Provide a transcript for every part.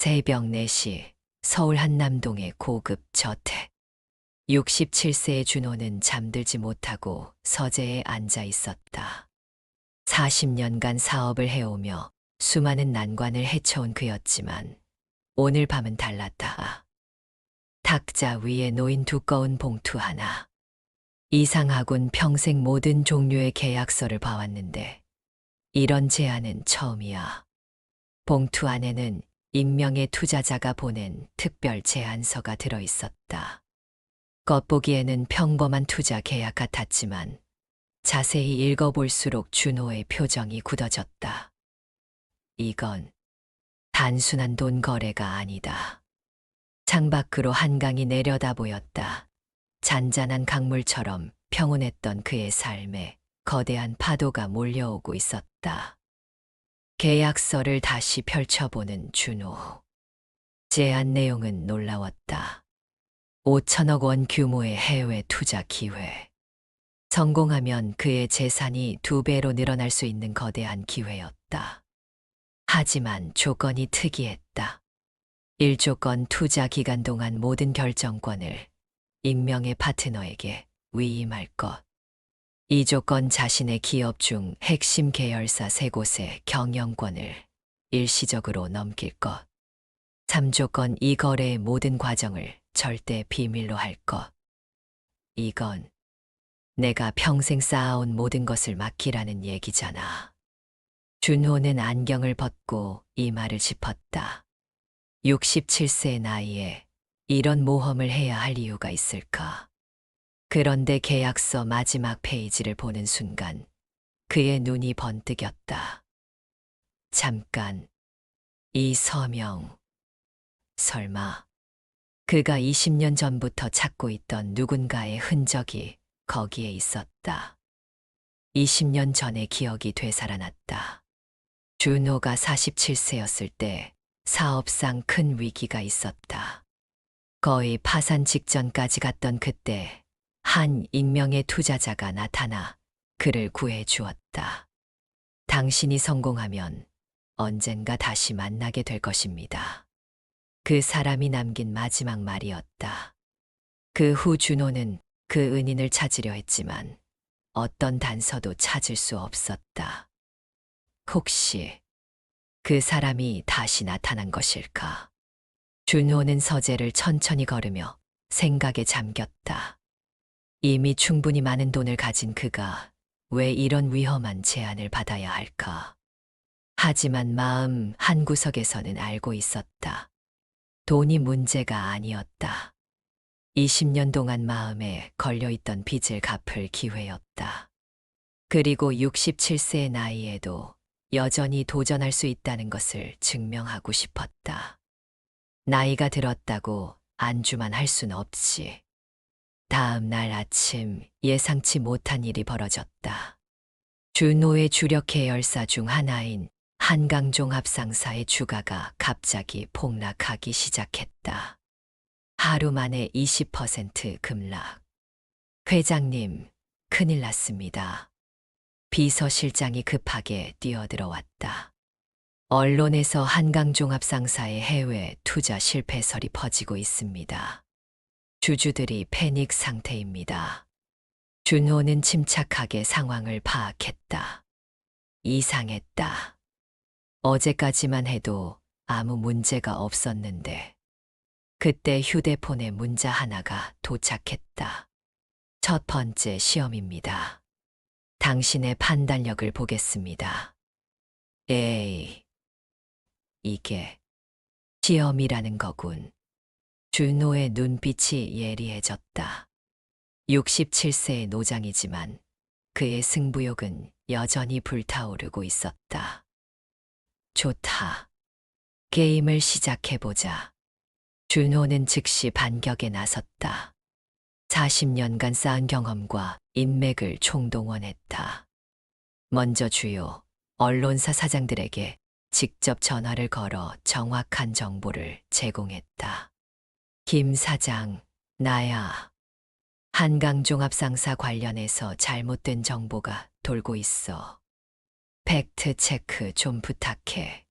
새벽 4시 서울 한남동의 고급 저택. 67세의 준호는 잠들지 못하고 서재에 앉아 있었다. 40년간 사업을 해오며 수많은 난관을 헤쳐온 그였지만 오늘 밤은 달랐다. 탁자 위에 놓인 두꺼운 봉투 하나. 이상하군. 평생 모든 종류의 계약서를 봐왔는데 이런 제안은 처음이야. 봉투 안에는 익명의 투자자가 보낸 특별 제안서가 들어 있었다. 겉보기에는 평범한 투자 계약 같았지만 자세히 읽어볼수록 준호의 표정이 굳어졌다. 이건 단순한 돈 거래가 아니다. 창밖으로 한강이 내려다 보였다. 잔잔한 강물처럼 평온했던 그의 삶에 거대한 파도가 몰려오고 있었다. 계약서를 다시 펼쳐보는 준호. 제안 내용은 놀라웠다. 5천억 원 규모의 해외 투자 기회. 성공하면 그의 재산이 2배로 늘어날 수 있는 거대한 기회였다. 하지만 조건이 특이했다. 1조건 투자 기간 동안 모든 결정권을 익명의 파트너에게 위임할 것. 2조건 자신의 기업 중 핵심 계열사 3곳의 경영권을 일시적으로 넘길 것. 3조건 이 거래의 모든 과정을 절대 비밀로 할 것. 이건 내가 평생 쌓아온 모든 것을 맡기라는 얘기잖아. 준호는 안경을 벗고 이마를 짚었다. 67세의 나이에 이런 모험을 해야 할 이유가 있을까? 그런데 계약서 마지막 페이지를 보는 순간 그의 눈이 번뜩였다. 잠깐, 이 서명. 설마 그가 20년 전부터 찾고 있던 누군가의 흔적이 거기에 있었다. 20년 전의 기억이 되살아났다. 준호가 47세였을 때 사업상 큰 위기가 있었다. 거의 파산 직전까지 갔던 그때 한 익명의 투자자가 나타나 그를 구해 주었다. 당신이 성공하면 언젠가 다시 만나게 될 것입니다. 그 사람이 남긴 마지막 말이었다. 그 후 준호는 그 은인을 찾으려 했지만 어떤 단서도 찾을 수 없었다. 혹시 그 사람이 다시 나타난 것일까? 준호는 서재를 천천히 걸으며 생각에 잠겼다. 이미 충분히 많은 돈을 가진 그가 왜 이런 위험한 제안을 받아야 할까? 하지만 마음 한구석에서는 알고 있었다. 돈이 문제가 아니었다. 20년 동안 마음에 걸려있던 빚을 갚을 기회였다. 그리고 67세의 나이에도 여전히 도전할 수 있다는 것을 증명하고 싶었다. 나이가 들었다고 안주만 할 순 없지. 다음 날 아침 예상치 못한 일이 벌어졌다. 준호의 주력 계열사 중 하나인 한강종합상사의 주가가 갑자기 폭락하기 시작했다. 하루 만에 20% 급락. 회장님, 큰일 났습니다. 비서실장이 급하게 뛰어들어왔다. 언론에서 한강종합상사의 해외 투자 실패설이 퍼지고 있습니다. 주주들이 패닉 상태입니다. 준호는 침착하게 상황을 파악했다. 이상했다. 어제까지만 해도 아무 문제가 없었는데. 그때 휴대폰에 문자 하나가 도착했다. 첫 번째 시험입니다. 당신의 판단력을 보겠습니다. 에이, 이게 시험이라는 거군. 준호의 눈빛이 예리해졌다. 67세의 노장이지만 그의 승부욕은 여전히 불타오르고 있었다. 좋다. 게임을 시작해보자. 준호는 즉시 반격에 나섰다. 40년간 쌓은 경험과 인맥을 총동원했다. 먼저 주요 언론사 사장들에게 직접 전화를 걸어 정확한 정보를 제공했다. 김 사장, 나야. 한강종합상사 관련해서 잘못된 정보가 돌고 있어. 팩트 체크 좀 부탁해.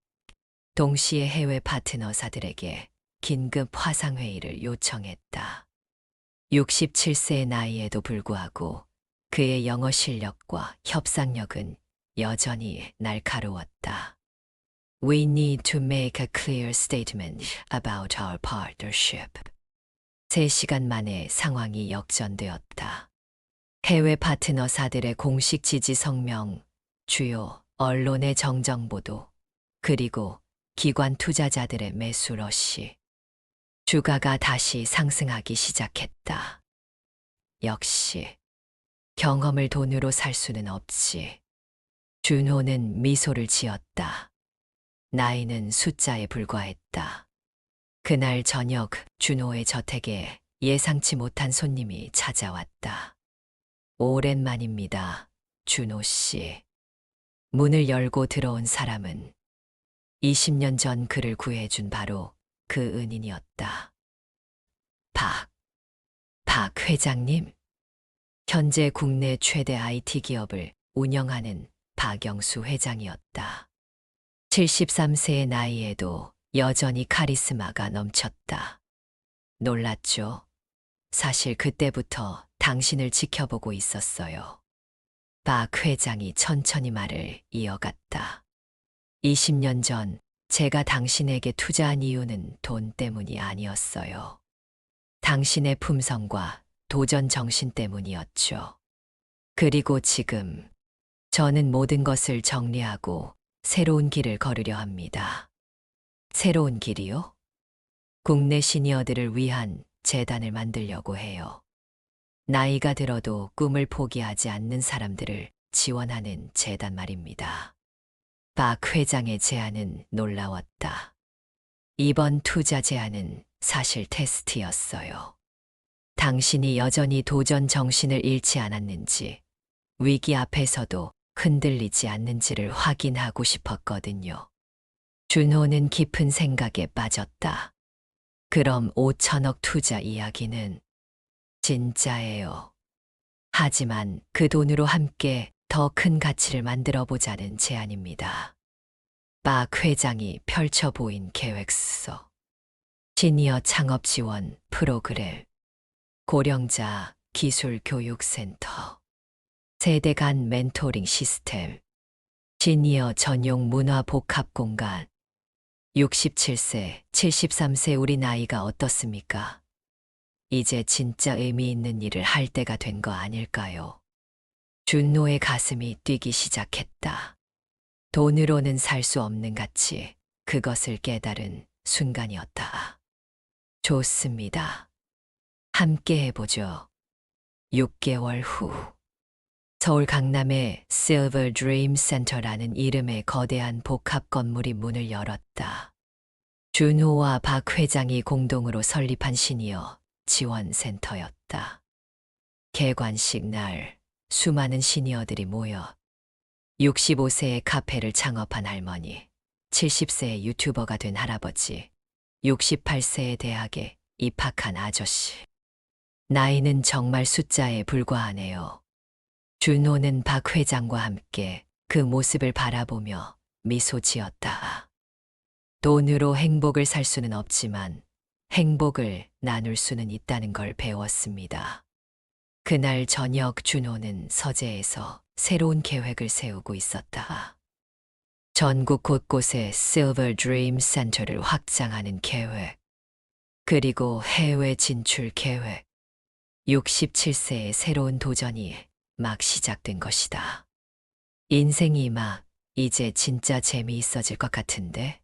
동시에 해외 파트너사들에게 긴급 화상회의를 요청했다. 67세의 나이에도 불구하고 그의 영어 실력과 협상력은 여전히 날카로웠다. We need to make a clear statement about our partnership. 3시간 만에 상황이 역전되었다. 해외 파트너사들의 공식 지지 성명, 주요 언론의 정정 보도, 그리고 기관 투자자들의 매수 러시. 주가가 다시 상승하기 시작했다. 역시 경험을 돈으로 살 수는 없지. 준호는 미소를 지었다. 나이는 숫자에 불과했다. 그날 저녁 준호의 저택에 예상치 못한 손님이 찾아왔다. 오랜만입니다, 준호 씨. 문을 열고 들어온 사람은 20년 전 그를 구해준 바로 그 은인이었다. 박 회장님. 현재 국내 최대 IT 기업을 운영하는 박영수 회장이었다. 73세의 나이에도 여전히 카리스마가 넘쳤다. 놀랐죠? 사실 그때부터 당신을 지켜보고 있었어요. 박 회장이 천천히 말을 이어갔다. 20년 전 제가 당신에게 투자한 이유는 돈 때문이 아니었어요. 당신의 품성과 도전 정신 때문이었죠. 그리고 지금 저는 모든 것을 정리하고 새로운 길을 걸으려 합니다. 새로운 길이요? 국내 시니어들을 위한 재단을 만들려고 해요. 나이가 들어도 꿈을 포기하지 않는 사람들을 지원하는 재단 말입니다. 박 회장의 제안은 놀라웠다. 이번 투자 제안은 사실 테스트였어요. 당신이 여전히 도전 정신을 잃지 않았는지, 위기 앞에서도 흔들리지 않는지를 확인하고 싶었거든요. 준호는 깊은 생각에 빠졌다. 그럼 5천억 투자 이야기는 진짜예요. 하지만 그 돈으로 함께 더 큰 가치를 만들어 보자는 제안입니다. 박 회장이 펼쳐 보인 계획서. 시니어 창업 지원 프로그램, 고령자 기술 교육센터, 세대 간 멘토링 시스템, 시니어 전용 문화 복합 공간. 67세, 73세 우리 나이가 어떻습니까? 이제 진짜 의미 있는 일을 할 때가 된 거 아닐까요? 준호의 가슴이 뛰기 시작했다. 돈으로는 살 수 없는 가치, 그것을 깨달은 순간이었다. 좋습니다. 함께 해보죠. 6개월 후, 서울 강남의 Silver Dream Center라는 이름의 거대한 복합 건물이 문을 열었다. 준호와 박 회장이 공동으로 설립한 시니어 지원센터였다. 개관식 날 수많은 시니어들이 모여 65세의 카페를 창업한 할머니, 70세의 유튜버가 된 할아버지, 68세의 대학에 입학한 아저씨. 나이는 정말 숫자에 불과하네요. 준호는 박 회장과 함께 그 모습을 바라보며 미소 지었다. 돈으로 행복을 살 수는 없지만 행복을 나눌 수는 있다는 걸 배웠습니다. 그날 저녁 준호는 서재에서 새로운 계획을 세우고 있었다. 전국 곳곳에 Silver Dream Center를 확장하는 계획, 그리고 해외 진출 계획. 67세의 새로운 도전이 막 시작된 것이다. 인생이 막 이제 진짜 재미있어질 것 같은데?